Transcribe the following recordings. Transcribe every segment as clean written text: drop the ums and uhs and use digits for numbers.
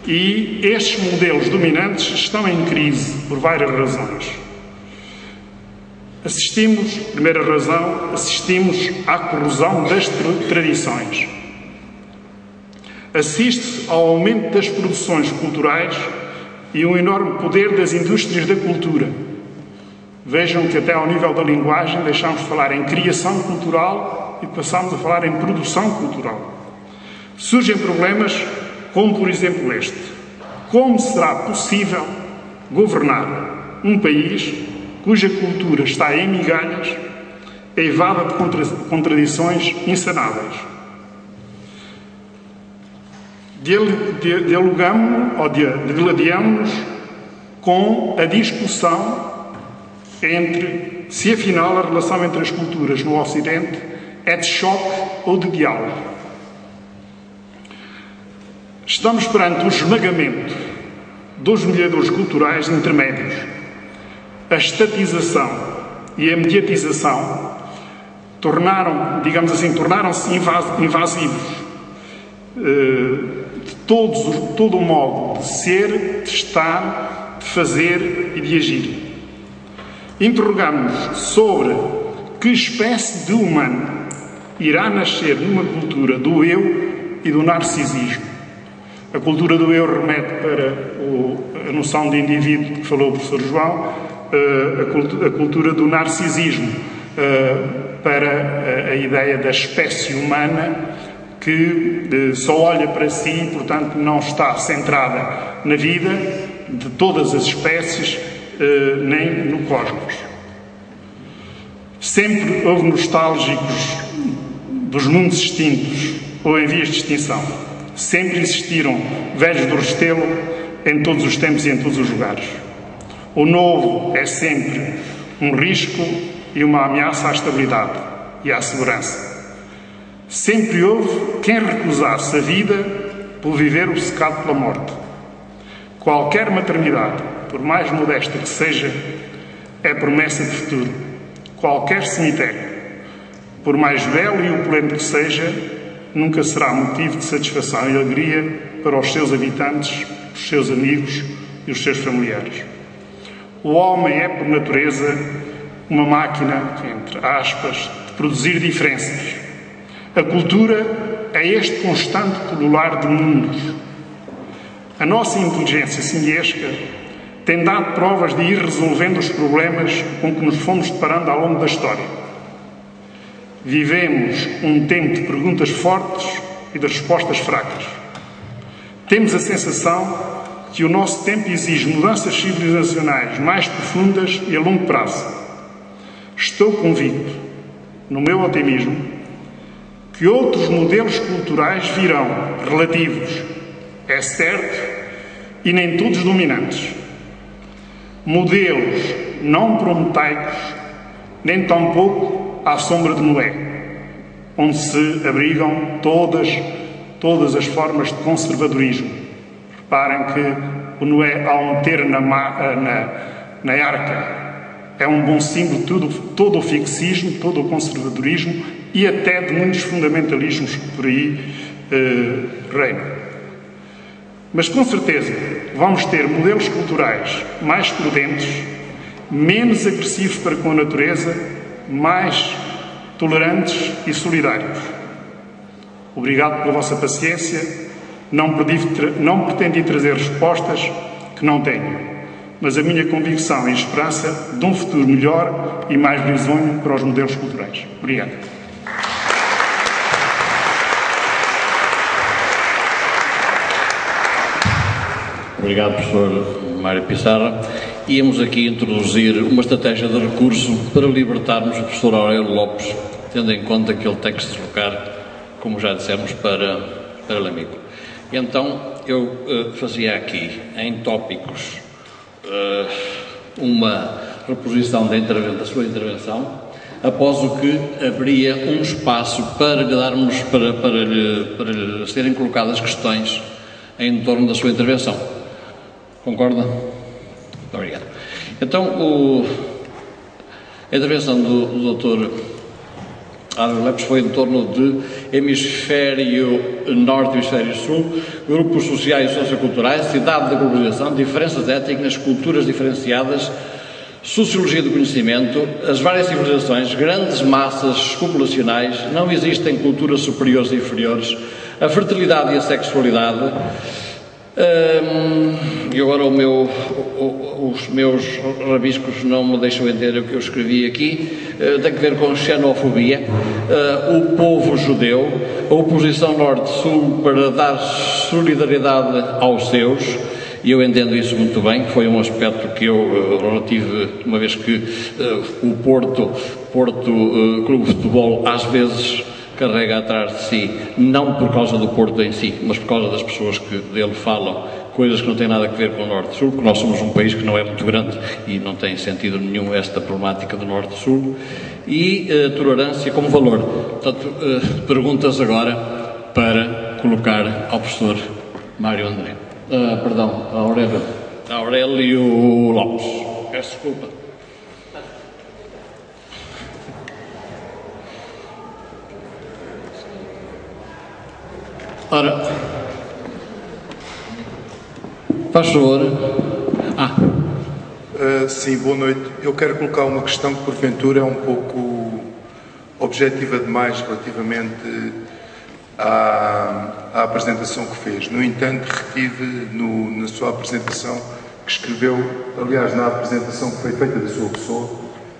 E estes modelos dominantes estão em crise por várias razões. Primeira razão, assistimos à corrosão das tradições. Assiste-se ao aumento das produções culturais e um enorme poder das indústrias da cultura. Vejam que até ao nível da linguagem deixámos de falar em criação cultural e passámos a falar em produção cultural. Surgem problemas como, por exemplo, este. Como será possível governar um país cuja cultura está em migalhas, eivada de contradições insanáveis? Dialogamos com a discussão entre se afinal a relação entre as culturas no Ocidente é de choque ou de diálogo. Estamos perante o esmagamento dos mediadores culturais intermédios. A estatização e a mediatização tornaram-se invasivos de todo o modo de ser, de estar, de fazer e de agir. Interrogamos-nos sobre que espécie de humano irá nascer numa cultura do eu e do narcisismo. A cultura do eu remete para a noção de indivíduo que falou o professor João, a cultura do narcisismo para a ideia da espécie humana que só olha para si e, portanto, não está centrada na vida de todas as espécies, nem no cosmos. Sempre houve nostálgicos dos mundos extintos ou em vias de extinção. Sempre existiram velhos do Restelo em todos os tempos e em todos os lugares. O novo é sempre um risco e uma ameaça à estabilidade e à segurança. Sempre houve quem recusasse a vida por viver obcecado pela morte. Qualquer maternidade, por mais modesta que seja, é promessa de futuro. Qualquer cemitério, por mais belo e opulento que seja, nunca será motivo de satisfação e alegria para os seus habitantes, os seus amigos e os seus familiares. O homem é, por natureza, uma máquina, entre aspas, de produzir diferenças. A cultura é este constante pulular de mundos. A nossa inteligência simiesca tem dado provas de ir resolvendo os problemas com que nos fomos deparando ao longo da história. Vivemos um tempo de perguntas fortes e de respostas fracas. Temos a sensação que o nosso tempo exige mudanças civilizacionais mais profundas e a longo prazo. Estou convicto, no meu otimismo, que outros modelos culturais virão, relativos, é certo, e nem todos dominantes. Modelos não prometeicos, nem tampouco à sombra de Noé, onde se abrigam todas as formas de conservadorismo. Reparem que o Noé, ao meter na arca, é um bom símbolo de todo o fixismo, todo o conservadorismo e até de muitos fundamentalismos que por aí reinam. Mas com certeza vamos ter modelos culturais mais prudentes, menos agressivos para com a natureza, mais tolerantes e solidários. Obrigado pela vossa paciência. Não pretendi trazer respostas que não tenho, mas a minha convicção e esperança de um futuro melhor e mais risonho para os modelos culturais. Obrigado. Obrigado, professor Mário Pissarra. Íamos aqui introduzir uma estratégia de recurso para libertarmos o professor Aurélio Lopes, tendo em conta que ele tem que se deslocar, como já dissemos, para Lamigo. Então, eu fazia aqui, em tópicos, uma reposição da sua intervenção, após o que abria um espaço para lhe darmos, para lhe serem colocadas questões em torno da sua intervenção. Concorda? Muito obrigado. Então, a intervenção do Dr. Rádio Lepes foi em torno de hemisfério norte e hemisfério sul, grupos sociais e socioculturais, cidade da globalização, diferenças étnicas, culturas diferenciadas, sociologia do conhecimento, as várias civilizações, grandes massas populacionais, não existem culturas superiores e inferiores, a fertilidade e a sexualidade. E agora os meus rabiscos não me deixam entender o que eu escrevi aqui. Tem que ver com xenofobia, o povo judeu, a oposição norte-sul para dar solidariedade aos seus, e eu entendo isso muito bem, que foi um aspecto que eu tive, uma vez que o Porto Clube de Futebol às vezes carrega atrás de si, não por causa do Porto em si, mas por causa das pessoas que dele falam, coisas que não têm nada a ver com o Norte-Sul, porque nós somos um país que não é muito grande e não tem sentido nenhum esta problemática do Norte-Sul, e tolerância como valor. Portanto, perguntas agora para colocar ao professor Mário André. Perdão, a Aurélio Lopes. Peço desculpa. Ora, faz favor. Sim, boa noite. Eu quero colocar uma questão que porventura é um pouco objetiva demais relativamente à apresentação que fez. No entanto, retive na sua apresentação que escreveu, aliás, na apresentação que foi feita da sua pessoa,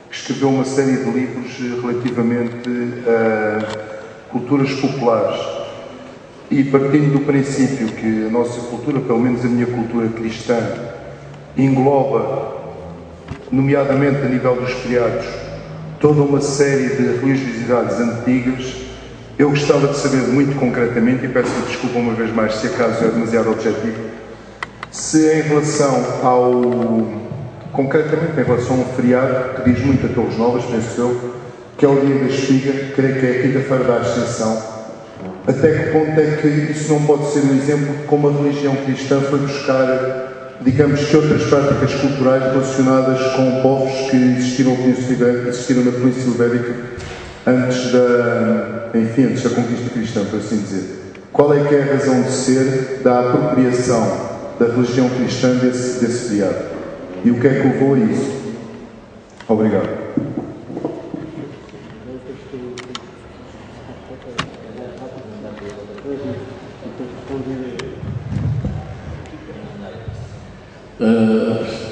que escreveu uma série de livros relativamente a culturas populares. E partindo do princípio que a nossa cultura, pelo menos a minha cultura cristã, engloba, nomeadamente a nível dos feriados, toda uma série de religiosidades antigas, eu gostava de saber muito concretamente, e peço desculpa uma vez mais se acaso é demasiado objetivo, se em relação concretamente em relação a um feriado que diz muito a Torres Novas, penso eu, que é o dia da espiga, creio que é a quinta-feira da Ascensão, até que ponto é que isso não pode ser um exemplo de como a religião cristã foi buscar, digamos que outras práticas culturais relacionadas com povos que existiram na Península Ibérica antes da conquista cristã, por assim dizer. Qual é que é a razão de ser da apropriação da religião cristã desse feriado? E o que é que levou a isso? Obrigado.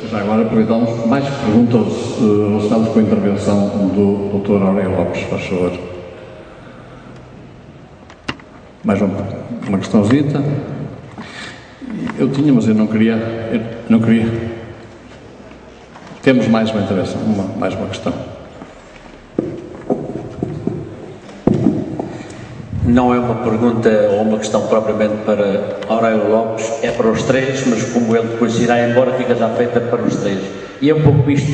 Já agora aproveitamos mais perguntas relacionadas com a intervenção do Dr. Aurélio Lopes, por favor. Mais uma questãozita. Eu tinha, mas eu não queria. Temos mais uma intervenção, mais uma questão. Não é uma pergunta ou uma questão propriamente para Aurélio Lopes, é para os três, mas como ele depois irá embora, fica já feita para os três. E é um pouco isto.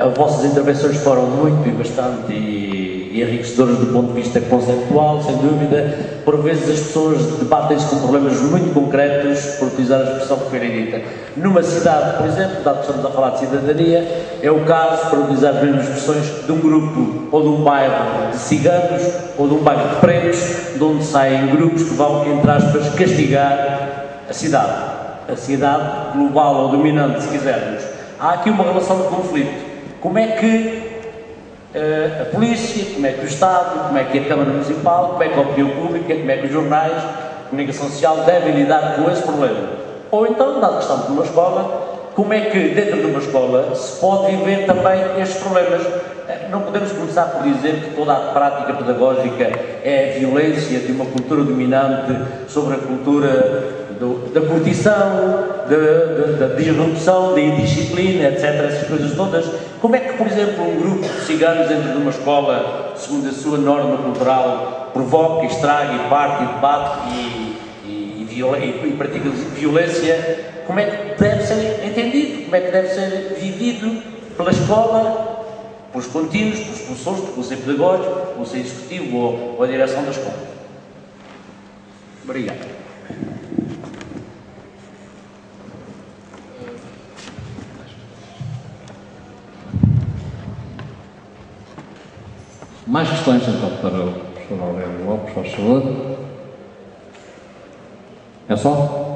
As vossas intervenções foram muito e bastante enriquecedoras do ponto de vista conceptual, sem dúvida. Por vezes as pessoas debatem-se com problemas muito concretos, por utilizar a expressão que foi dita. Numa cidade, por exemplo, dado que estamos a falar de cidadania, é o caso, para utilizar as mesmas expressões, de um grupo ou de um bairro de ciganos ou de um bairro de pretos, de onde saem grupos que vão, entre aspas, castigar a cidade global ou dominante, se quisermos. Há aqui uma relação de conflito. Como é que a polícia, como é que o Estado, como é que a Câmara Municipal, como é que a opinião pública, como é que os jornais, a comunicação social devem lidar com esse problema? Ou então, dado que estamos numa escola, como é que dentro de uma escola se pode viver também estes problemas? Não podemos começar por dizer que toda a prática pedagógica é a violência de uma cultura dominante sobre a cultura da curtição, da disrupção, da indisciplina, etc., essas coisas todas. Como é que, por exemplo, um grupo de ciganos dentro de uma escola, segundo a sua norma cultural, provoca, estraga, e parte, e debate e pratica violência? Como é que deve ser entendido? Como é que deve ser vivido pela escola, pelos contínuos, pelos professores, pelo conselho pedagógico, pelo conselho executivo ou a direção da escola? Obrigado. Mais questões, então, para o professor Aurélio Lopes, por favor. É só?